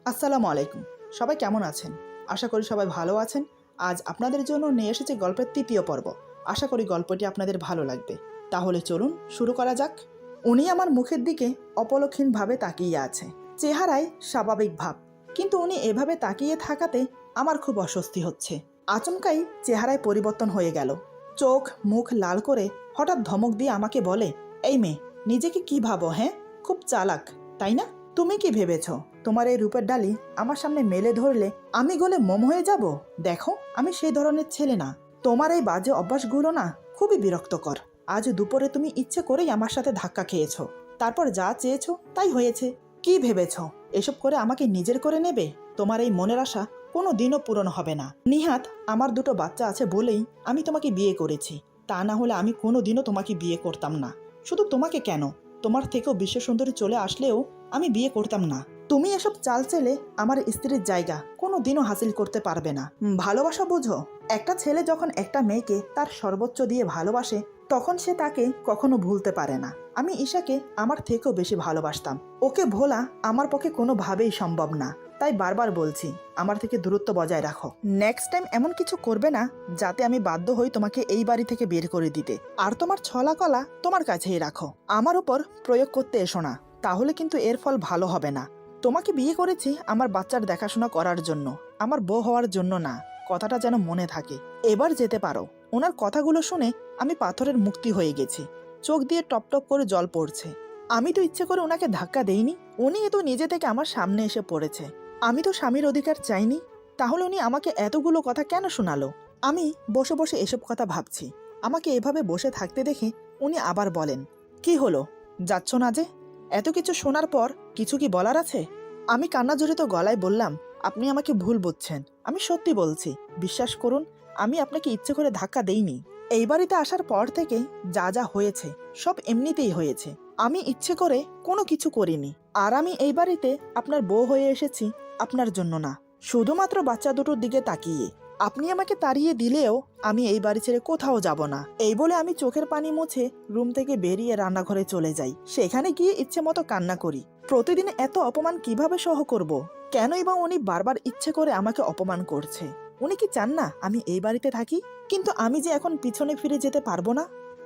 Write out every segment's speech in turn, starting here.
আসসালামু আলাইকুম। সবাই কেমন আছেন? আশা করি সবাই ভালো আছেন। আজ আপনাদের জন্য নিয়ে এসেছি গল্পের ৩য় পর্ব। আশা করি গল্পটি আপনাদের ভালো লাগবে। তাহলে চলুন শুরু করা যাক। উনি আমার মুখের দিকে অপলক্ষীনভাবে তাকিয়ে আছে। চেহারায় স্বাভাবিক ভাব, কিন্তু উনি এভাবে তাকিয়ে থাকাতে আমার খুব অস্বস্তি হচ্ছে। আচমকাই চেহারায় পরিবর্তন হয়ে গেল। চোখ মুখ লাল করে হঠাৎ ধমক দিয়ে আমাকে বলে, এই মেয়ে, নিজেকে কি ভাবো? হ্যাঁ, খুব চালাক, তাই না? তুমি কি ভেবেছ তোমার এই রূপের ডালি আমার সামনে মেলে ধরলে আমি গলে মোম হয়ে যাব? দেখো, আমি সেই ধরনের ছেলে না। তোমার এই বাজে অভ্যাসগুলো না খুবই বিরক্তকর। আজ দুপুরে তুমি ইচ্ছে করেই আমার সাথে ধাক্কা খেয়েছ, তারপর যা চেয়েছো তাই হয়েছে। কি ভেবেছ এসব করে আমাকে নিজের করে নেবে? তোমার এই মনের আশা কোনো দিনও পূরণ হবে না। নিহাত, আমার দুটো বাচ্চা আছে বলেই আমি তোমাকে বিয়ে করেছি। তা না হলে আমি কোনো দিনও তোমাকে বিয়ে করতাম না। শুধু তোমাকে কেন, তোমার থেকেও বিশ্ব সুন্দরী চলে আসলেও আমি বিয়ে করতাম না। তুমি এসব চাল চেলে আমার স্ত্রীর জায়গা কোনো দিনও হাসিল করতে পারবে না। ভালোবাসা বোঝো? একটা ছেলে যখন একটা মেয়েকে তার সর্বোচ্চ দিয়ে ভালোবাসে, তখন সে তাকে কখনো ভুলতে পারে না। আমি ঈশাকে আমার থেকেও বেশি ভালোবাসতাম। ওকে ভোলা আমার পক্ষে কোনোভাবেই সম্ভব না। তাই বারবার বলছি, আমার থেকে দূরত্ব বজায় রাখো। নেক্সট টাইম এমন কিছু করবে না যাতে আমি বাধ্য হই তোমাকে এই বাড়ি থেকে বের করে দিতে। আর তোমার ছলা কলা তোমার কাছেই রাখো, আমার উপর প্রয়োগ করতে এসো না, তাহলে কিন্তু এর ফল ভালো হবে না। তোমাকে বিয়ে করেছি আমার বাচ্চার দেখাশোনা করার জন্য, আমার বউ হওয়ার জন্য না। কথাটা যেন মনে থাকে। এবার যেতে পারো। ওনার কথাগুলো শুনে আমি পাথরের মুক্তি হয়ে গেছি। চোখ দিয়ে টপ টপ করে জল পড়ছে। আমি তো ইচ্ছে করে ওনাকে ধাক্কা দেইনি, উনি তো নিজে থেকে আমার সামনে এসে পড়েছে। আমি তো স্বামীর অধিকার চাইনি, তাহলে উনি আমাকে এতগুলো কথা কেন শোনালো? আমি বসে বসে এসব কথা ভাবছি। আমাকে এভাবে বসে থাকতে দেখে উনি আবার বলেন, কি হলো, যাচ্ছ না যে? এত কিছু শোনার পর কিছু কি বলার আছে? আমি কান্নাজড়িত গলায় বললাম, আপনি আমাকে ভুল বুঝছেন, আমি সত্যি বলছি। বিশ্বাস করুন, আমি আপনাকে ইচ্ছে করে ধাক্কা দেইনি। এই বাড়িতে আসার পর থেকে যা যা হয়েছে সব এমনিতেই হয়েছে। আমি ইচ্ছে করে কোনো কিছু করিনি। আর আমি এই বাড়িতে আপনার বউ হয়ে এসেছি আপনার জন্য না, শুধুমাত্র বাচ্চা দুটোর দিকে তাকিয়ে। আপনি আমাকে তাড়িয়ে দিলেও আমি এই বাড়ি ছেড়ে কোথাও যাব না। এই বলে আমি চোখের পানি মুছে রুম থেকে বেরিয়ে রান্নাঘরে চলে যাই। সেখানে গিয়ে ইচ্ছে মতো কান্না করি। প্রতিদিন এত অপমান কিভাবে সহ করব? কেনই বা উনি বারবার ইচ্ছে করে আমাকে অপমান করছে? উনি কি চান না আমি এই বাড়িতে থাকি? কিন্তু আমি যে এখন পিছনে ফিরে যেতে পারবো না।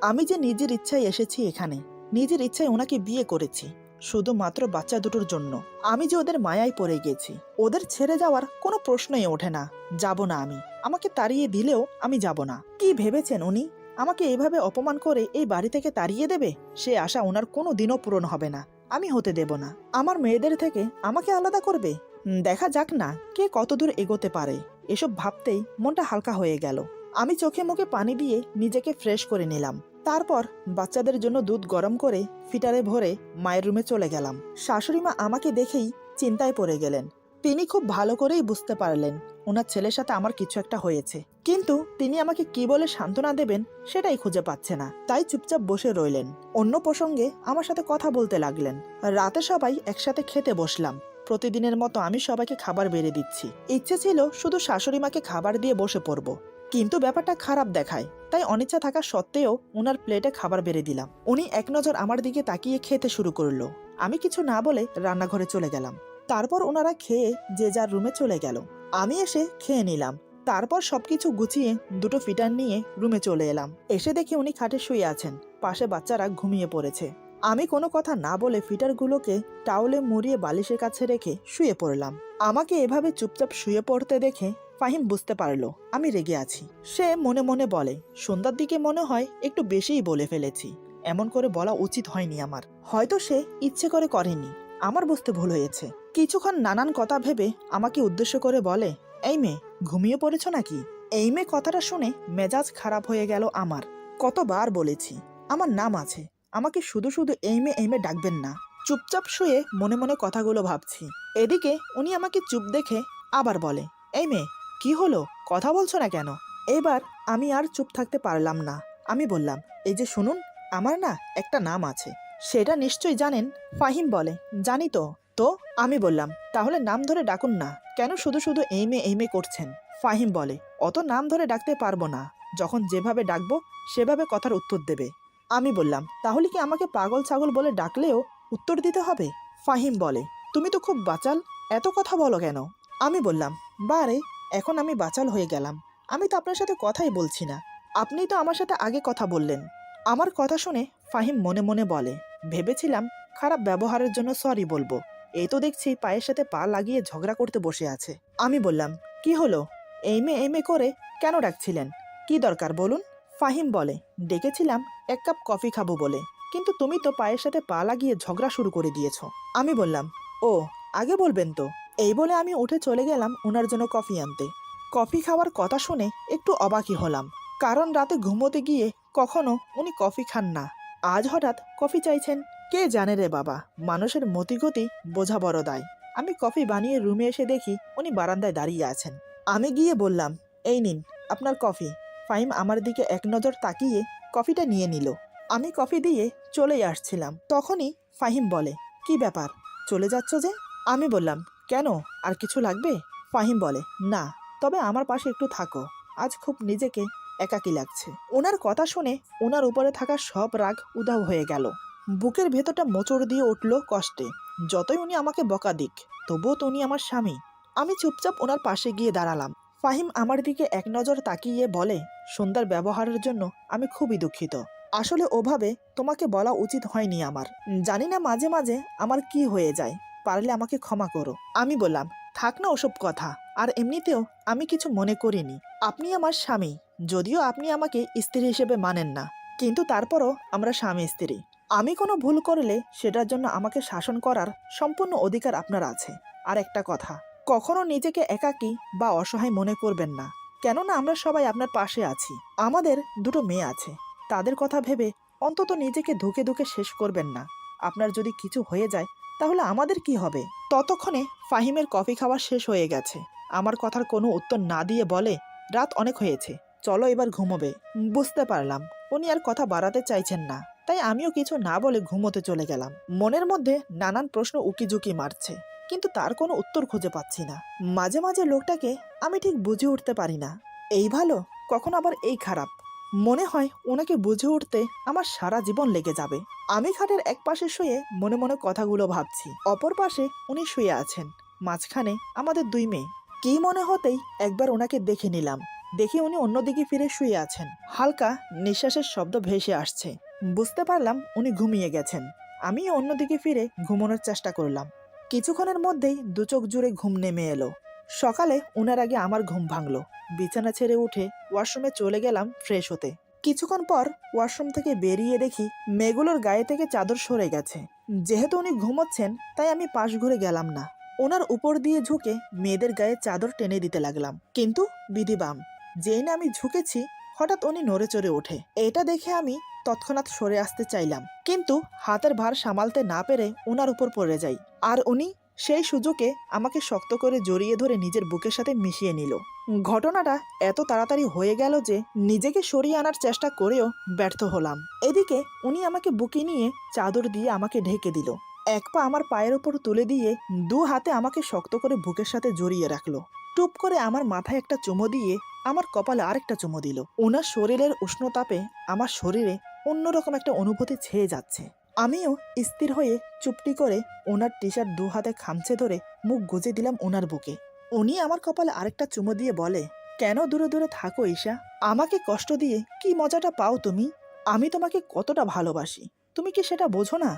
আমি যে নিজের ইচ্ছায় এসেছি এখানে, নিজের ইচ্ছায় ওনাকে বিয়ে করেছি, শুধুমাত্র বাচ্চা দুটোর জন্য। আমি যে ওদের মায়ায় পড়ে গেছি, ওদের ছেড়ে যাওয়ার কোনো প্রশ্নই ওঠে না। যাব না আমি। আমাকে তাড়িয়ে দিলেও আমি যাব না। কি ভেবেছেন উনি আমাকে এভাবে অপমান করে এই বাড়ি থেকে তাড়িয়ে দেবে? সে আশা ওনার কোনো দিনও পূরণ হবে না। আমি হতে দেব না। আমার মেয়েদের থেকে আমাকে আলাদা করবে? দেখা যাক না কে কতদূর এগোতে পারে। এসব ভাবতেই মনটা হালকা হয়ে গেল। আমি চোখে মুখে পানি দিয়ে নিজেকে ফ্রেশ করে নিলাম। তারপর বাচ্চাদের জন্য দুধ গরম করে ফিটারে ভরে মায়ের রুমে চলে গেলাম। শাশুড়ি মা আমাকে দেখেই চিন্তায় পড়ে গেলেন। তিনি খুব ভালো করেই বুঝতে পারলেন ওনার ছেলের সাথে আমার কিছু একটা হয়েছে, কিন্তু তিনি আমাকে কি বলে সান্ত্বনা দেবেন সেটাই খুঁজে পাচ্ছে না। তাই চুপচাপ বসে রইলেন। অন্য প্রসঙ্গে আমার সাথে কথা বলতে লাগলেন। রাতে সবাই একসাথে খেতে বসলাম। প্রতিদিনের মতো আমি সবাইকে খাবার বেড়ে দিচ্ছি। ইচ্ছে ছিল শুধু শাশুড়ি মাকে খাবার দিয়ে বসে পড়ব, কিন্তু ব্যাপারটা খারাপ দেখায়। তাই অনিচ্ছা থাকা সত্ত্বেও ওনার প্লেটে খাবার বেড়ে দিলাম। উনি এক নজর আমার দিকে তাকিয়ে খেতে শুরু করলো। আমি কিছু না বলে রান্নাঘরে চলে গেলাম। তারপর ওনারা খেয়ে যে যার রুমে চলে গেল। আমি এসে খেয়ে নিলাম। তারপর সবকিছু গুছিয়ে দুটো ফিটার নিয়ে রুমে চলে এলাম। এসে দেখি উনি খাটে শুয়ে আছেন, পাশে বাচ্চারা ঘুমিয়ে পড়েছে। আমি কোনো কথা না বলে ফিটারগুলোকে টাওয়ালে মুড়িয়ে বালিশের কাছে রেখে শুয়ে পড়লাম। আমাকে এভাবে চুপচাপ শুয়ে পড়তে দেখে ফাহিম বুঝতে পারলো আমি রেগে আছি। সে মনে মনে বলে, সন্ধ্যার দিকে মনে হয় একটু বেশিই বলে ফেলেছি। এমন করে বলা উচিত হয়নি আমার। হয়তো সে ইচ্ছে করে করেনি, আমার বুঝতে ভুল হয়েছে। কিছুক্ষণ নানান কথা ভেবে আমাকে উদ্দেশ্য করে বলে, এই মেয়ে, ঘুমিয়ে পড়েছ নাকি? এই মেয়ে কথাটা শুনে মেজাজ খারাপ হয়ে গেল আমার। কতবার বলেছি আমার নাম আছে, আমাকে শুধু শুধু এই মেয়ে ডাকবেন না। চুপচাপ শুয়ে মনে মনে কথাগুলো ভাবছি। এদিকে উনি আমাকে চুপ দেখে আবার বলে, এই মেয়ে, কি হলো, কথা বলছো না কেন? এবার আমি আর চুপ থাকতে পারলাম না। আমি বললাম, এই যে শুনুন, আমার না একটা নাম আছে, সেটা নিশ্চয়ই জানেন। ফাহিম বলে, জানি তো। তো আমি বললাম, তাহলে নাম ধরে ডাকুন না, কেন শুধু শুধু এই মেয়ে করছেন? ফাহিম বলে, অত নাম ধরে ডাকতে পারবো না, যখন যেভাবে ডাকবো সেভাবে কথার উত্তর দেবে। আমি বললাম, তাহলে কি আমাকে পাগল ছাগল বলে ডাকলেও উত্তর দিতে হবে? ফাহিম বলে, তুমি তো খুব বাচাল, এত কথা বলো কেন? আমি বললাম, বারে, এখন আমি বাচাল হয়ে গেলাম। আমি তো আপনার সাথে কথাই বলছি না। আপনিই তো আমার সাথে আগে কথা বললেন। আমার কথা শুনে ফাহিম মনে মনে বলে, ভেবেছিলাম খারাপ ব্যবহারের জন্য সরি বলবো, এই তো দেখছি পায়ের সাথে পা লাগিয়ে ঝগড়া করতে বসে আছে। আমি বললাম, কি হলো? এই মে করে কেন ডাকছিলেন? কি দরকার বলুন? ফাহিম বলে, ডেকেছিলাম 1 কাপ কফি খাবো বলে, কিন্তু তুমি তো পায়ের সাথে পা লাগিয়ে ঝগড়া শুরু করে দিয়েছো। আমি বললাম, ও, আগে বলবেন তো। এই বলে আমি উঠে চলে গেলাম ওনার জন্য কফি আনতে। কফি খাওয়ার কথা শুনে একটু অবাকই হলাম, কারণ রাতে ঘুমোতে গিয়ে কখনো উনি কফি খান না। আজ হঠাৎ কফি চাইছেন। কে জানে রে বাবা, মানুষের মতিগতি বোঝা বড় দায়। আমি কফি বানিয়ে রুমে এসে দেখি উনি বারান্দায় দাঁড়িয়ে আছেন। আমি গিয়ে বললাম, এই নিন আপনার কফি। ফাহিম আমার দিকে এক নজর তাকিয়ে কফিটা নিয়ে নিল। আমি কফি দিয়ে চলেই আসছিলাম, তখনই ফাহিম বলে, কি ব্যাপার, চলে যাচ্ছ যে? আমি বললাম, কেন, আর কিছু লাগবে? ফাহিম বলে, না, তবে আমার পাশে একটু থাকো, আজ খুব নিজেকে একাকী লাগছে। ওনার কথা শুনে ওনার উপরে থাকা সব রাগ উধাও হয়ে গেল। বুকের ভেতরটা মোচড় দিয়ে উঠল কষ্টে। যতই উনি আমাকে বকা দিক, তবুও তো উনি আমার স্বামী। আমি চুপচাপ ওনার পাশে গিয়ে দাঁড়ালাম। ফাহিম আমার দিকে এক নজর তাকিয়ে বলে, সুন্দর ব্যবহারের জন্য আমি খুবই দুঃখিত। আসলে ওভাবে তোমাকে বলা উচিত হয়নি আমার। জানি না মাঝে মাঝে আমার কি হয়ে যায়, পারলে আমাকে ক্ষমা করো। আমি বললাম, থাক না ওসব কথা, আর এমনিতেও আমি কিছু মনে করিনি। আপনি আমার স্বামী, যদিও আপনি আমাকে স্ত্রী হিসেবে মানেন না, কিন্তু তারপরও আমরা স্বামী স্ত্রী। আমি কোনো ভুল করলে সেটার জন্য আমাকে শাসন করার সম্পূর্ণ অধিকার আপনার আছে। আর একটা কথা, কখনো নিজেকে একাকী বা অসহায় মনে করবেন না, কেননা আমরা সবাই আপনার পাশে আছি। আমাদের 2টো মেয়ে আছে, তাদের কথা ভেবে অন্তত নিজেকে ধুকে ধুকে শেষ করবেন না। আপনার যদি কিছু হয়ে যায় তাহলে আমাদের কি হবে? ততক্ষণে ফাহিমের কফি খাওয়া শেষ হয়ে গেছে। আমার কথার কোনো উত্তর না দিয়ে বলে, রাত অনেক হয়েছে, চলো এবার ঘুমোবে। বুঝতে পারলাম উনি আর কথা বাড়াতে চাইছেন না, তাই আমিও কিছু না বলে ঘুমোতে চলে গেলাম। মনের মধ্যে নানান প্রশ্ন উকিঝুঁকি মারছে, কিন্তু তার কোনো উত্তর খুঁজে পাচ্ছি না। মাঝে মাঝে লোকটাকে আমি ঠিক বুঝে উঠতে পারি না, এই ভালো কখন আবার এই খারাপ। মনে হয় ওনাকে বুঝে উঠতে আমার সারা জীবন লেগে যাবে। আমি খাটের এক পাশে শুয়ে মনে মনে কথাগুলো ভাবছি, অপর পাশে উনি শুয়ে আছেন, মাঝখানে আমাদের 2 মেয়ে। কি মনে হতেই একবার ওনাকে দেখে নিলাম, দেখে উনি অন্যদিকে ফিরে শুয়ে আছেন। হালকা নিঃশ্বাসের শব্দ ভেসে আসছে, বুঝতে পারলাম উনি ঘুমিয়ে গেছেন। আমি অন্যদিকে ফিরে ঘুমানোর চেষ্টা করলাম। কিছুক্ষণের মধ্যেই 2 চোখ জুড়ে ঘুম নেমে এলো। সকালে ওনার আগে আমার ঘুম ভাঙলো। বিছানা ছেড়ে উঠে ওয়াশরুমে চলে গেলাম ফ্রেশ হতে। কিছুক্ষণ পর ওয়াশরুম থেকে বেরিয়ে দেখি মেয়েগুলোর গায়ে থেকে চাদর সরে গেছে। যেহেতু উনি ঘুমোচ্ছেন তাই আমি পাশ ঘুরে গেলাম না, ওনার উপর দিয়ে ঝুঁকে মেয়েদের গায়ে চাদর টেনে দিতে লাগলাম। কিন্তু বিধিবাম, যেই না আমি ঝুঁকেছি হঠাৎ উনি নড়ে চড়ে ওঠে। এটা দেখে আমি তৎক্ষণাৎ সরে আসতে চাইলাম, কিন্তু হাতের ভার সামালতে না পেরে ওনার উপর পড়ে যাই, আর উনি সেই সুযোগে আমাকে শক্ত করে জড়িয়ে ধরে নিজের বুকের সাথে মিশিয়ে নিল। ঘটনাটা এত তাড়াতাড়ি হয়ে গেল যে নিজেকে সরিয়ে আনার চেষ্টা করেও ব্যর্থ হলাম। এদিকে উনি আমাকে বুকে নিয়ে চাদর দিয়ে আমাকে ঢেকে দিল। এক পা আমার পায়ের ওপর তুলে দিয়ে 2 হাতে আমাকে শক্ত করে বুকের সাথে জড়িয়ে রাখলো। টুপ করে আমার মাথায় একটা চুমো দিয়ে আমার কপালে আরেকটা চুমো দিল। ওনার শরীরের উষ্ণতাপে আমার শরীরে অন্যরকম একটা অনুভূতি ছেয়ে যাচ্ছে। আমিও স্থির হয়ে চুপটি করে ওনার টি-শার্ট 2 হাতে খামচে ধরে মুখ গুজে দিলাম ওনার বুকে। উনি আমার কপালে আরেকটা চুমো দিয়ে বলে, কেন দূরে দূরে থাকো ঈশা? আমাকে কষ্ট দিয়ে কি মজাটা পাও তুমি? আমি তোমাকে কতটা ভালোবাসি, তুমি কি সেটা বোঝো না?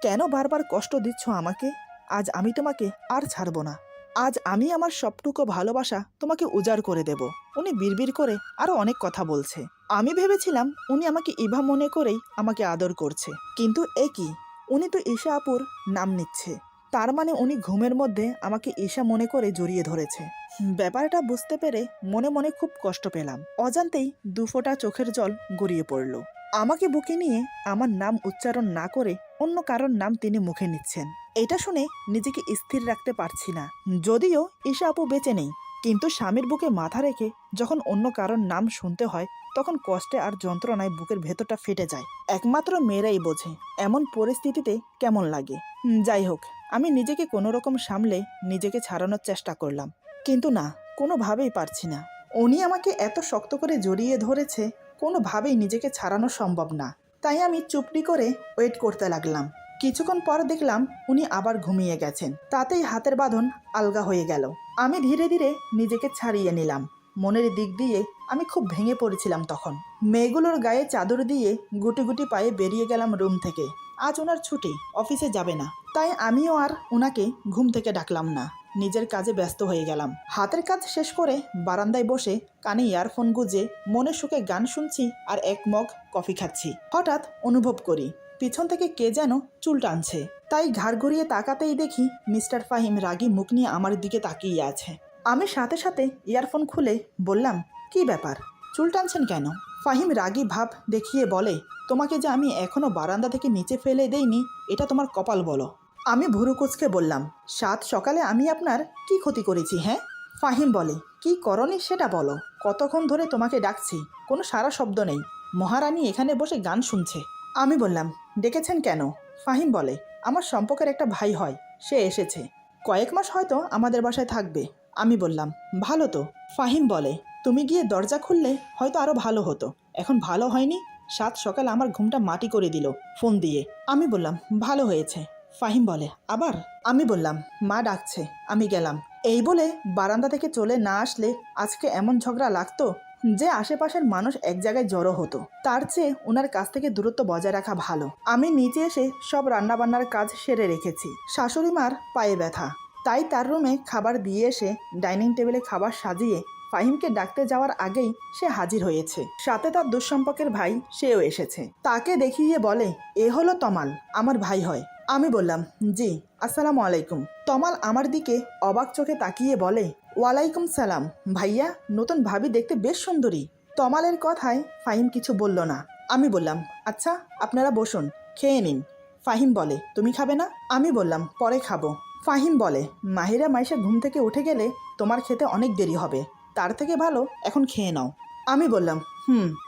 কেন বারবার কষ্ট দিচ্ছ আমাকে? আজ আমি তোমাকে আর ছাড়বো না। আজ আমি আমার সবটুকু ভালোবাসা তোমাকে উজাড় করে দেব। উনি বিড়বিড় করে আরো অনেক কথা বলছে। আমি ভেবেছিলাম উনি আমাকে ইভা মনে করেই আমাকে আদর করছে, কিন্তু এ কি, উনি তো ঈশা আপুর নাম নিচ্ছে। তার মানে উনি ঘুমের মধ্যে আমাকে ঈশা মনে করে জড়িয়ে ধরেছে। ব্যাপারটা বুঝতে পেরে মনে মনে খুব কষ্ট পেলাম। অজান্তেই 2 ফোঁটা চোখের জল গড়িয়ে পড়ল। আমাকে বুকে নিয়ে আমার নাম উচ্চারণ না করে অন্য কারোর নাম তিনি মুখে নিচ্ছেন। এটা শুনে নিজেকে স্থির রাখতে পারছি না। যদিও ঈশা আপু বেঁচে নেই, কিন্তু স্বামীর বুকে মাথা রেখে যখন অন্য কারোর নাম শুনতে হয় তখন কষ্টে আর যন্ত্রণায় বুকের ভেতরটা ফেটে যায়। একমাত্র মেয়েরাই বোঝে এমন পরিস্থিতিতে কেমন লাগে। যাই হোক, আমি নিজেকে কোনো রকম সামলে নিজেকে ছাড়ানোর চেষ্টা করলাম, কিন্তু না, কোনোভাবেই পারছি না। উনি আমাকে এত শক্ত করে জড়িয়ে ধরেছে, কোনোভাবেই নিজেকে ছাড়ানো সম্ভব না। তাই আমি চুপটি করে ওয়েট করতে লাগলাম। কিছুক্ষণ পর দেখলাম উনি আবার ঘুমিয়ে গেছেন। তাতেই হাতের বাঁধন আলগা হয়ে গেল। আমি ধীরে ধীরে নিজেকে ছাড়িয়ে নিলাম। মনের দিক দিয়ে আমি খুব ভেঙে পড়েছিলাম তখন। মেয়েগুলোর গায়ে চাদর দিয়ে গুটি গুটি পায়ে বেরিয়ে গেলাম রুম থেকে। আজ ওনার ছুটি, অফিসে যাবে না, তাই আমিও আর ওনাকে ঘুম থেকে ডাকলাম না। নিজের কাজে ব্যস্ত হয়ে গেলাম। হাতের কাজ শেষ করে বারান্দায় বসে কানে ইয়ারফোন গুজে মনে সুখে গান শুনছি আর এক মগ কফি খাচ্ছি। হঠাৎ অনুভব করি পিছন থেকে কে যেন চুল টানছে। তাই ঘাড় ঘুরিয়ে তাকাতেই দেখি মিস্টার ফাহিম রাগী মুখ নিয়ে আমার দিকে তাকিয়ে আছে। আমি সাথে সাথে ইয়ারফোন খুলে বললাম, কি ব্যাপার, চুল টানছেন কেন? ফাহিম রাগী ভাব দেখিয়ে বলে, তোমাকে যে আমি এখনো বারান্দা থেকে নিচে ফেলে দেইনি, এটা তোমার কপাল বলো। আমি ভুরু কুচকে বললাম, সাত সকালে আমি আপনার কি ক্ষতি করেছি? হ্যাঁ। ফাহিম বলে, কি করনি সেটা বলো। কতক্ষণ ধরে তোমাকে ডাকছি, কোনো সারা শব্দ নেই। মহারানী এখানে বসে গান শুনছে। আমি বললাম, ডেকেছেন কেন? ফাহিম বলে, আমার সম্পর্কের একটা ভাই হয়, সে এসেছে, কয়েক মাস হয়তো আমাদের বাসায় থাকবে। আমি বললাম, ভালো তো। ফাহিম বলে, তুমি গিয়ে দরজা খুললে হয়তো আরও ভালো হতো। এখন ভালো হয়নি, সাত সকাল আমার ঘুমটা মাটি করে দিল ফোন দিয়ে। আমি বললাম, ভালো হয়েছে। ফাহিম বলে, আবার? আমি বললাম, মা ডাকছে, আমি গেলাম। এই বলে বারান্দা থেকে চলে না আসলে আজকে এমন ঝগড়া লাগতো যে আশেপাশের মানুষ এক জায়গায় জড়ো হতো। তার চেয়ে ওনার কাছ থেকে দূরত্ব বজায় রাখা ভালো। আমি নিচে এসে সব রান্নাবান্নার কাজ সেরে রেখেছি। শাশুড়ি মার পায়ে ব্যথা, তাই তার রুমে খাবার দিয়ে এসে ডাইনিং টেবিলে খাবার সাজিয়ে ফাহিমকে ডাকতে যাওয়ার আগেই সে হাজির হয়েছে। সাথে তার দুঃসম্পর্কের ভাই, সেও এসেছে। তাকে দেখিয়ে বলে, এ হলো তমাল, আমার ভাই হয়। আমি বললাম, জি, আসসালামু আলাইকুম। তমাল আমার দিকে অবাক চোখে তাকিয়ে বলে, ওয়ালাইকুম সালাম ভাইয়া, নতুন ভাবি দেখতে বেশ সুন্দরী। তমালের কথায় ফাহিম কিছু বলল না। আমি বললাম, আচ্ছা আপনারা বসুন, খেয়ে নিন। ফাহিম বলে, তুমি খাবে না? আমি বললাম, পরে খাবো। ফাহিম বলে, মাহিরা মাইশা ঘুম থেকে উঠে গেলে তোমার খেতে অনেক দেরি হবে, তার থেকে ভালো এখন খেয়ে নাও। আমি বললাম,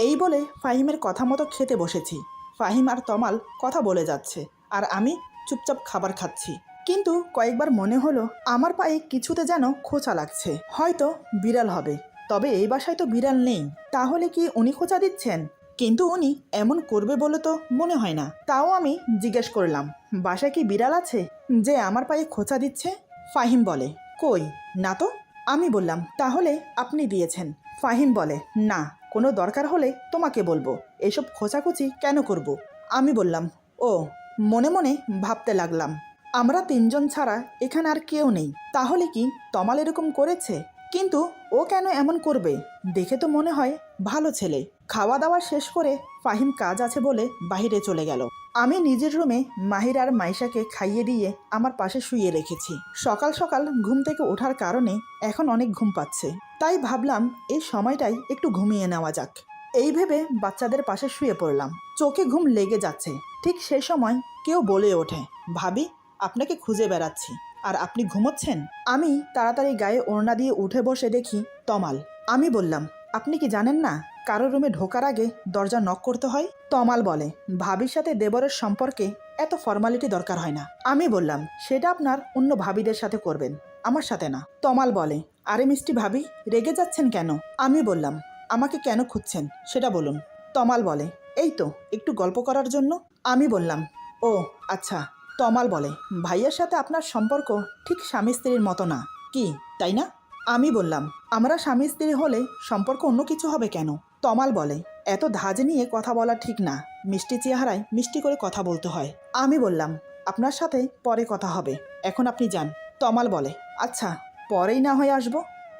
এই বলে ফাহিমের কথা মতো খেতে বসেছি। ফাহিম আর তমাল কথা বলে যাচ্ছে আর আমি চুপচাপ খাবার খাচ্ছি। কিন্তু কয়েকবার মনে হলো আমার পায়ে কিছুতে যেন খোঁচা লাগছে, হয়তো বিড়াল হবে। তবে এই বাসায় তো বিড়াল নেই, তাহলে কি উনি খোঁচা দিচ্ছেন? কিন্তু উনি এমন করবে বলে তো মনে হয় না। তাও আমি জিজ্ঞেস করলাম, বাসায় কি বিড়াল আছে যে আমার পায়ে খোঁচা দিচ্ছে? ফাহিম বলে, কই না তো। আমি বললাম, তাহলে আপনি দিয়েছেন। ফাহিম বলে, না, কোনো দরকার হলে তোমাকে বলবো, এসব খোঁচাখুচি কেন করব? আমি বললাম, ও। মনে মনে ভাবতে লাগলাম, আমরা তিনজন ছাড়া এখানে আর কেউ নেই, তাহলে কি তমাল এরকম করেছে? কিন্তু ও কেন এমন করবে? দেখে তো মনে হয় ভালো ছেলে। খাওয়া দাওয়া শেষ করে ফাহিম কাজ আছে বলে বাইরে চলে গেল। আমি নিজের রুমে মাহির আর মাইশাকে খাইয়ে দিয়ে আমার পাশে শুয়ে রেখেছি। সকাল সকাল ঘুম থেকে ওঠার কারণে এখন অনেক ঘুম পাচ্ছে, তাই ভাবলাম এই সময়টাই একটু ঘুমিয়ে নেওয়া যাক। এই ভেবে বাচ্চাদের পাশে শুয়ে পড়লাম। চোখে ঘুম লেগে যাচ্ছে। ঠিক সেই সময় কেউ বলে ওঠে, ভাবি, আপনাকে খুঁজে বেড়াচ্ছি আর আপনি ঘুমোচ্ছেন। আমি তাড়াতাড়ি গায়ে ওড়না দিয়ে উঠে বসে দেখি তমাল। আমি বললাম, আপনি কি জানেন না কারো রুমে ঢোকার আগে দরজা নক করতে হয়? তমাল বলে, ভাবির সাথে দেবরের সম্পর্কে এত ফর্মালিটি দরকার হয় না। আমি বললাম, সেটা আপনার অন্য ভাবিদের সাথে করবেন, আমার সাথে না। তমাল বলে, আরে মিষ্টি ভাবি, রেগে যাচ্ছেন কেন? আমি বললাম, আমাকে কেন খুঁজছেন সেটা বলুন। তমাল বলে, এই তো একটু গল্প করার জন্য। আমি বললাম, ও আচ্ছা। তমাল বলে, ভাইয়ের সাথে আপনার সম্পর্ক ঠিক স্বামী স্ত্রীর মতো না, কি তাই না? আমি বললাম, আমরা স্বামী স্ত্রী হলে সম্পর্ক অন্য কিছু হবে কেন? তমাল বলে, এত ধাজ নিয়ে কথা বলা ঠিক না, মিষ্টি চেহারায় মিষ্টি করে কথা বলতে হয়। আমি বললাম, আপনার সাথে পরে কথা হবে, এখন আপনি যান। তমাল বলে, আচ্ছা, পরেই না হয় আসবো।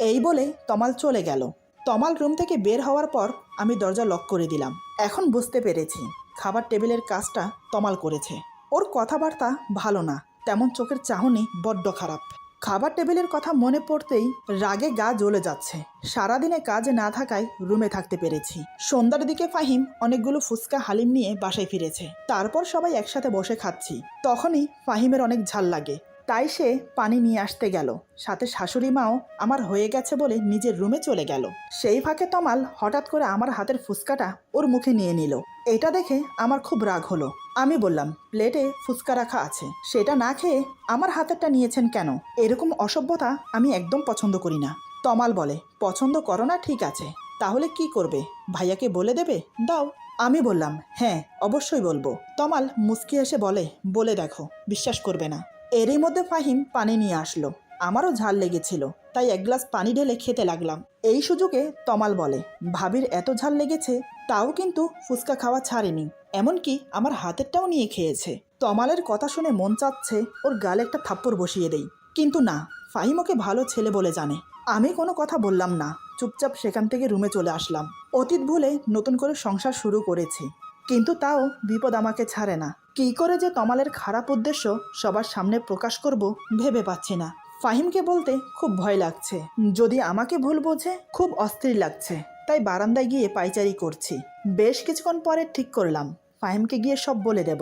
এই বলে তমাল চলে গেল। তমাল রুম থেকে বের হওয়ার পর আমি দরজা লক করে দিলাম। এখন বুঝতে পেরেছি খাবার টেবিলের কাজটা তমাল করেছে। ওর কথাবার্তা ভালো না, তেমন চোখের চাহনি বড্ড খারাপ। খাবার টেবিলের কথা মনে পড়তেই রাগে গা জ্বলে যাচ্ছে। সারাদিনে কাজে না থাকায় রুমে থাকতে পেরেছি। সন্ধ্যার দিকে ফাহিম অনেকগুলো ফুচকা হালিম নিয়ে বাসায় ফিরেছে। তারপর সবাই একসাথে বসে খাচ্ছি। তখনই ফাহিমের অনেক ঝাল লাগে, তাই সে পানি নিয়ে আসতে গেল। সাথে শাশুড়ি মাও আমার হয়ে গেছে বলে নিজের রুমে চলে গেল। সেই ফাঁকে তমাল হঠাৎ করে আমার হাতের ফুচকাটা ওর মুখে নিয়ে নিল। এটা দেখে আমার খুব রাগ হলো। আমি বললাম, প্লেটে ফুচকা রাখা আছে, সেটা না খেয়ে আমার হাতেরটা নিয়েছেন কেন? এরকম অসভ্যতা আমি একদম পছন্দ করি না। তমাল বলে, পছন্দ করো না ঠিক আছে, তাহলে কি করবে? ভাইয়াকে বলে দেবে? দাও। আমি বললাম, হ্যাঁ অবশ্যই বলবো। তমাল মুচকি এসে বলে, বলে দেখো, বিশ্বাস করবে না। এরই মধ্যে ফাহিম পানি নিয়ে আসলো। আমারও ঝাল লেগেছিল, তাই এক গ্লাস পানি ঢেলে খেতে লাগলাম। এই সুযোগে তমাল বলে, ভাবির এত ঝাল লেগেছে, তাও কিন্তু ফুচকা খাওয়া ছাড়েনি, এমনকি আমার হাতেরটাও নিয়ে খেয়েছে। তমালের কথা শুনে মন চাচ্ছে ওর গালে একটা থাপ্পড় বসিয়ে দেই, কিন্তু না, ফাহিম ওকে ভালো ছেলে বলে জানে। আমি কোনো কথা বললাম না, চুপচাপ সেখান থেকে রুমে চলে আসলাম। অতীত ভুলে নতুন করে সংসার শুরু করেছি, কিন্তু তাও বিপদ আমাকে ছাড়ে না। কী করে যে তমালের খারাপ উদ্দেশ্য সবার সামনে প্রকাশ করব ভেবে পাচ্ছি না। ফাহিমকে বলতে খুব ভয় লাগছে, যদি আমাকে ভুল বোঝে খুব অস্থির লাগছে, তাই বারান্দায় গিয়ে পায়চারি করছি। বেশ কিছুক্ষণ পরে ঠিক করলাম ফাহিমকে গিয়ে সব বলে দেব।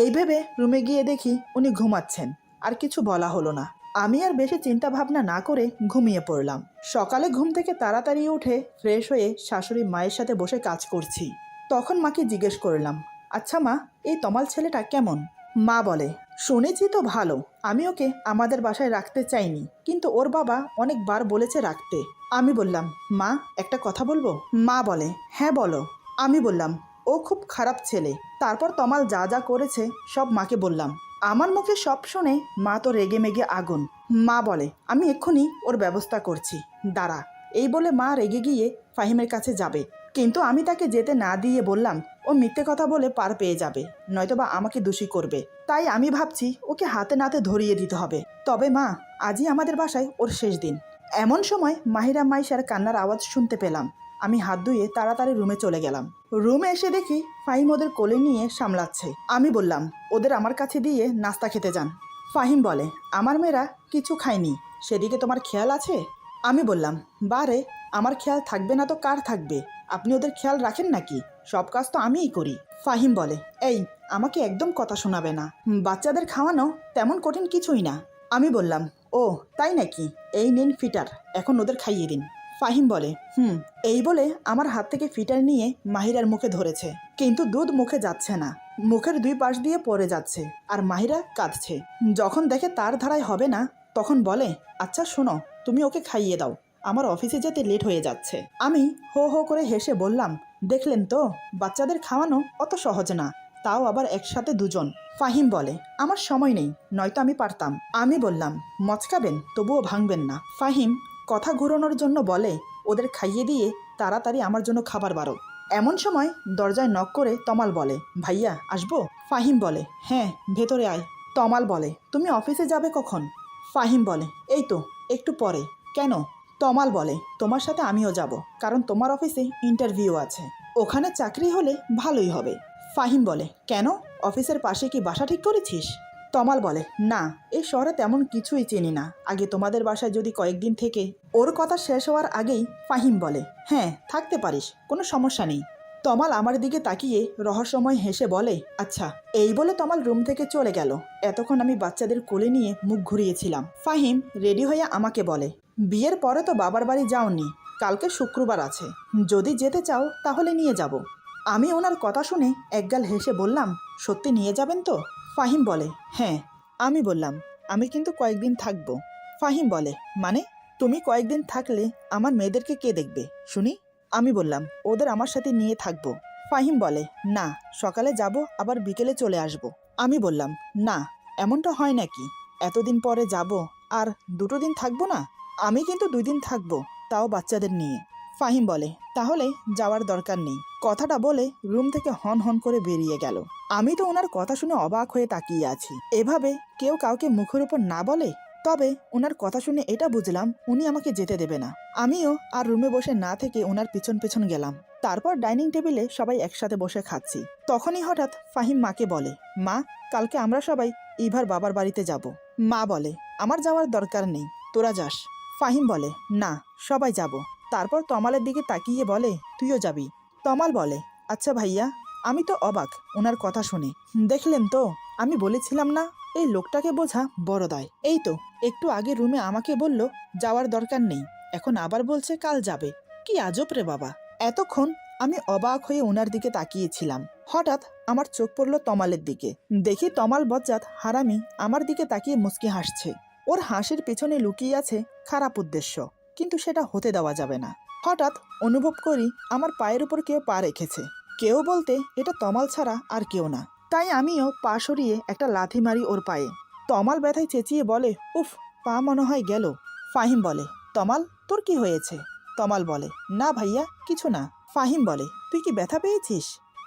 এই ভেবে রুমে গিয়ে দেখি উনি ঘুমাচ্ছেন, আর কিছু বলা হলো না। আমি আর বেশি চিন্তা ভাবনা না করে ঘুমিয়ে পড়লাম। সকালে ঘুম থেকে তাড়াতাড়ি উঠে ফ্রেশ হয়ে শাশুড়ি মায়ের সাথে বসে কাজ করছি। তখন মাকে জিজ্ঞেস করলাম, আচ্ছা মা, এই তমাল ছেলেটা কেমন? মা বলে, শুনেছি তো ভালো, আমি ওকে আমাদের বাসায় রাখতে চাইনি, কিন্তু ওর বাবা অনেকবার বলেছে রাখতে। আমি বললাম, মা একটা কথা বলবো? মা বলে, হ্যাঁ বলো। আমি বললাম, ও খুব খারাপ ছেলে। তারপর তমাল যা যা করেছে সব মাকে বললাম। আমার মুখে সব শুনে মা তো রেগে মেগে আগুন। মা বলে, আমি এক্ষুনি ওর ব্যবস্থা করছি, দাঁড়া। এই বলে মা রেগে গিয়ে ফাহিমের কাছে যাবে, কিন্তু আমি তাকে যেতে না দিয়ে বললাম, ও মিথ্যে কথা বলে পার পেয়ে যাবে, নয়তোবা আমাকে দোষী করবে। তাই আমি ভাবছি ওকে হাতে নাতে ধরিয়ে দিতে হবে। তবে মা, আজই আমাদের বাসায় ওর শেষ দিন। এমন সময় মাহিরা মাইশার কান্নার আওয়াজ শুনতে পেলাম। আমি হাত ধুয়ে তাড়াতাড়ি রুমে চলে গেলাম। রুমে এসে দেখি ফাহিম ওদের কোলে নিয়ে সামলাচ্ছে। আমি বললাম, ওদের আমার কাছে দিয়ে নাস্তা খেতে যান। ফাহিম বলে, আমার মেয়েরা কিছু খায়নি, সেদিকে তোমার খেয়াল আছে? আমি বললাম, বারে, আমার খেয়াল থাকবে না তো কার থাকবে? আপনি ওদের খেয়াল রাখেন নাকি? সব কাজ তো আমিই করি। ফাহিম বলে, এই, আমাকে একদম কথা শোনাবে না, বাচ্চাদের খাওয়ানো তেমন কঠিন কিছুই না। আমি বললাম, ও তাই নাকি? এই নিন ফিটার, এখন ওদের খাইয়ে দিন। ফাহিম বলে, এই বলে আমার হাত থেকে ফিটার নিয়ে মাহিরার মুখে ধরেছে, কিন্তু দুধ মুখে যাচ্ছে না, মুখের দুই পাশ দিয়ে পড়ে যাচ্ছে, আর মাহিরা কাঁদছে। যখন দেখে তার ধারায় হবে না, তখন বলে, আচ্ছা শোনো, তুমি ওকে খাইয়ে দাও, আমার অফিসে যেতে লেট হয়ে যাচ্ছে। আমি হো হো করে হেসে বললাম, দেখলেন তো, বাচ্চাদের খাওয়ানো অত সহজ না, তাও আবার একসাথে দুজন। ফাহিম বলে, আমার সময় নেই, নয়তো আমি পারতাম। আমি বললাম, মচকাবেন, তবুও ভাঙবেন না। ফাহিম কথা ঘুরানোর জন্য বলে, ওদের খাইয়ে দিয়ে তাড়াতাড়ি আমার জন্য খাবার বাড়ো। এমন সময় দরজায় নক করে তমাল বলে, ভাইয়া আসবো? ফাহিম বলে, হ্যাঁ ভেতরে আয়। তমাল বলে, তুমি অফিসে যাবে কখন? ফাহিম বলে, এই তো একটু পরে। কেন? তমাল বলে, তোমার সাথে আমিও যাব, কারণ তোমার অফিসে ইন্টারভিউ আছে, ওখানে চাকরি হলে ভালোই হবে। ফাহিম বলে, কেন? অফিসের পাশে কি বাসা ঠিক করেছিস? তমাল বলে, না, এই শহরে তেমন কিছুই চিনি না, আগে তোমাদের বাসায় যদি কয়েকদিন থেকে। ওর কথা শেষ হওয়ার আগেই ফাহিম বলে, হ্যাঁ থাকতে পারিস, কোনো সমস্যা নেই। তমাল আমার দিকে তাকিয়ে রহস্যময় হেসে বলে, আচ্ছা। এই বলে তমাল রুম থেকে চলে গেল। এতক্ষণ আমি বাচ্চাদের কোলে নিয়ে মুখ ঘুরিয়েছিলাম। ফাহিম রেডি হয়ে আমাকে বলে, বিয়ের পরে তো বাবার বাড়ি যাওনি, কালকে শুক্রবার আছে, যদি যেতে চাও তাহলে নিয়ে যাব। আমি ওনার কথা শুনে একগাল হেসে বললাম, সত্যি নিয়ে যাবেন তো? ফাহিম বলে, হ্যাঁ। আমি বললাম, আমি কিন্তু কয়েকদিন থাকবো। ফাহিম বলে, মানে? তুমি কয়েকদিন থাকলে আমার মেয়েদেরকে কে দেখবে শুনি? আমি বললাম, ওদের আমার সাথে নিয়ে থাকবো। ফাহিম বলে, না, সকালে যাব আবার বিকেলে চলে আসব। আমি বললাম, না, এমনটা হয় নাকি? এতদিন পরে যাব আর 2 দিন থাকবো না? আমি কিন্তু 2 দিন থাকবো, তাও বাচ্চাদের নিয়ে। ফাহিম বলে, তাহলে যাওয়ার দরকার নেই। কথাটা বলে রুম থেকে হন হন করে বেরিয়ে গেল। আমি তো ওনার কথা শুনে অবাক হয়ে তাকিয়ে আছি। এভাবে কেউ কাউকে মুখের উপর না বলে। তবে ওনার কথা শুনে এটা বুঝলাম উনি আমাকে যেতে দেবে না। আমিও আর রুমে বসে না থেকে ওনার পিছন পিছন গেলাম। তারপর ডাইনিং টেবিলে সবাই একসাথে বসে খাচ্ছি। তখনই হঠাৎ ফাহিম মাকে বলে, মা, কালকে আমরা সবাই ইভার বাবার বাড়িতে যাব। মা বলে, আমার যাওয়ার দরকার নেই, তোরা যাস। ফাহিম বলে, না, সবাই যাব। তারপর তমালের দিকে তাকিয়ে বলে, তুইও যাবি? তমাল বলে, আচ্ছা ভাইয়া। আমি তো অবাক ওনার কথা শুনে। দেখলেন তো, আমি বলেছিলাম না, এই লোকটাকে বোঝা বড় দায়। এই তো একটু আগে রুমে আমাকে বলল যাওয়ার দরকার নেই, এখন আবার বলছে কাল যাবে। কি আজব রে বাবা। এতক্ষণ আমি অবাক হয়ে ওনার দিকে তাকিয়েছিলাম। হঠাৎ আমার চোখ পড়ল তমালের দিকে। দেখি তমাল বজ্জাত হারামি আমার দিকে তাকিয়ে মুচকি হাসছে। ওর হাসির পিছনে লুকিয়ে আছে খারাপ উদ্দেশ্য, কিন্তু সেটা হতে দেওয়া যাবে না। হঠাৎ অনুভব করি আমার পায়ের উপর কেউ পা রেখেছে। কেউ বলতে এটা তমাল ছাড়া আর কেউ না। তাই আমিও পা সরিয়ে একটা লাথি মারি ওর পায়ে। তমাল ব্যথায় চেঁচিয়ে বলে, উফ, পা মনে হয় গেল। ফাহিম বলে, তমাল তোর কি হয়েছে? তমাল বলে, না ভাইয়া, কিছু না। ফাহিম বলে, তুই কি ব্যথা পেয়েছিস?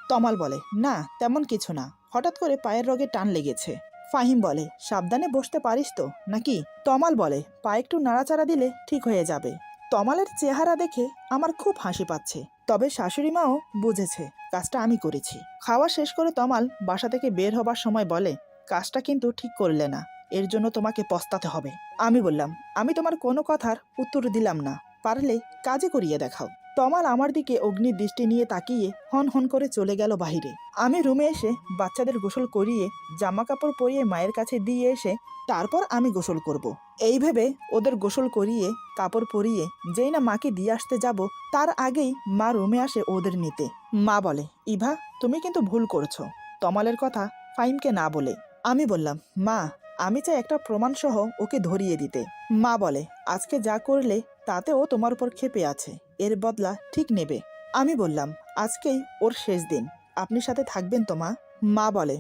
তমাল বলে, না তেমন কিছু না, হঠাৎ করে পায়ের রগে টান লেগেছে। ফাহিম বলে, সাবধানে বসতে পারিস তো নাকি? তমাল বলে, পা একটু নাড়াচাড়া দিলে ঠিক হয়ে যাবে। তমালের চেহারা দেখে আমার খুব হাসি পাচ্ছে, তবে শাশুড়ি মাও বুঝেছে কাজটা আমি করেছি। খাওয়া শেষ করে তমাল বাসা থেকে বের হবার সময় বলে, কাজটা কিন্তু ঠিক করলে না, এর জন্য তোমাকে পস্তাতে হবে। আমি বললাম, আমি তোমার কোনো কথার উত্তর দিলাম না, পারলে কাজে করিয়ে দেখাও। তমাল আমার দিকে অগ্নির দৃষ্টি নিয়ে তাকিয়ে হন হন করে চলে গেল বাহিরে। আমি রুমে এসে বাচ্চাদের গোসল করিয়ে জামা কাপড় পরিয়ে মায়ের কাছে দিয়ে এসে তারপর আমি গোসল করব। এই ভেবে ওদের গোসল করিয়ে কাপড় পরিয়ে যেই না মাকে দিয়ে আসতে যাব, তার আগেই মা রুমে আসে ওদের নিতে। মা বলে, ইভা, তুমি কিন্তু ভুল করছো, তমালের কথা ফাহিমকে না বলে। আমি বললাম, মা, আমি চাই একটা প্রমাণ সহ ওকে ধরিয়ে দিতে। মা বলে, আজকে যা করলে তাতে ও তোমার উপর ক্ষেপে আছে, এর বদলা ঠিক নেবে। আমি বললাম, আজকেই ওর শেষ দিন, আপনি সাথে থাকবেন তো মা? মা বলে,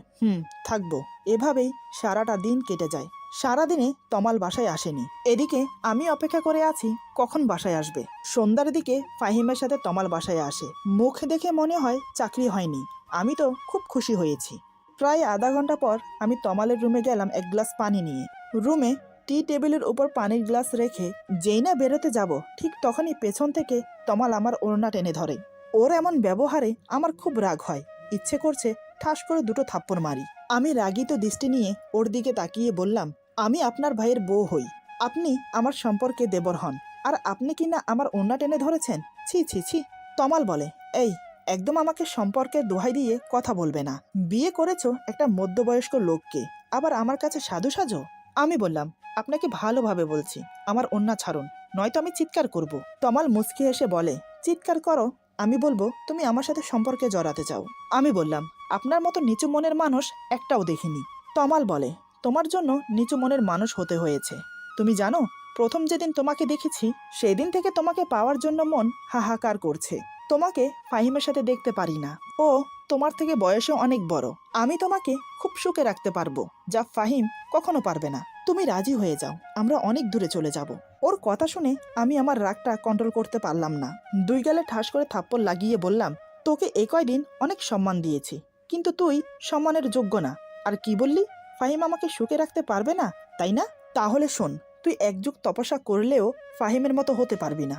থাকবো। এভাবেই সারাটা দিন কেটে যায়। সারাদিনে তমাল বাসায় আসেনি। এদিকে আমি অপেক্ষা করে আছি কখন বাসায় আসবে। সন্ধ্যার দিকে ফাহিমের সাথে তমাল বাসায় আসে। মুখ দেখে মনে হয় চাকরি হয়নি। আমি তো খুব খুশি হয়েছি। প্রায় আধা ঘন্টা পর আমি তমালের রুমে গেলাম এক গ্লাস পানি নিয়ে। রুমে টি টেবিলের উপর পানির গ্লাস রেখে যেই না বেরোতে যাব, ঠিক তখনই পেছন থেকে তমাল আমার ওড়না টেনে ধরে। ওর এমন ব্যবহারে আমার খুব রাগ হয়, ইচ্ছে করছে ঠাস করে দুটো থাপ্পড় মারি। আমি রাগিত দৃষ্টি নিয়ে ওর দিকে তাকিয়ে বললাম, আমি আপনার ভাইয়ের বউ হই, আপনি আমার সম্পর্কে দেবর হন, আর আপনি কি না আমার ওড়না টেনে ধরেছেন? ছি ছি ছি। তমাল বলে, এই, একদম আমাকে সম্পর্কের দোহাই দিয়ে কথা বলবে না। বিয়ে করেছো একটা মধ্যবয়স্ক লোককে, আবার আমার কাছে সাধু সাজো? আমি বললাম, আপনাকে ভালোভাবে বলছি, আমার ওড়না ছাড়ুন, নয়তো আমি চিৎকার করব। তমাল মুচকি এসে বলে, চিৎকার করো, আমি বলবো তুমি আমার সাথে সম্পর্কে জড়াতে চাও। আমি বললাম, আপনার মতো নিচু মনের মানুষ একটাও দেখিনি। তমাল বলে, তোমার জন্য নিচু মনের মানুষ হতে হয়েছে। তুমি জানো, প্রথম যেদিন তোমাকে দেখেছি সেদিন থেকে তোমাকে পাওয়ার জন্য মন হাহাকার করছে। তোমাকে ফাহিমের সাথে দেখতে পারি না, ও তোমার থেকে বয়সে অনেক বড়। আমি তোমাকে খুব সুখে রাখতে পারবো, যা ফাহিম কখনো পারবে না। তুমি রাজি হয়ে যাও, আমরা অনেক দূরে চলে যাব। ওর কথা শুনে আমি আমার রাগটা কন্ট্রোল করতে পারলাম না। দুই গালে ঠাস করে থাপ্পড় লাগিয়ে বললাম, তোকে এই কয়দিন অনেক সম্মান দিয়েছি, কিন্তু তুই সম্মানের যোগ্য না। আর কি বললি, ফাহিম আমাকে সুখে রাখতে পারবে না, তাই না? তাহলে শোন, তুই এক যুগ তপস্যা করলেও ফাহিমের মতো হতে পারবি না।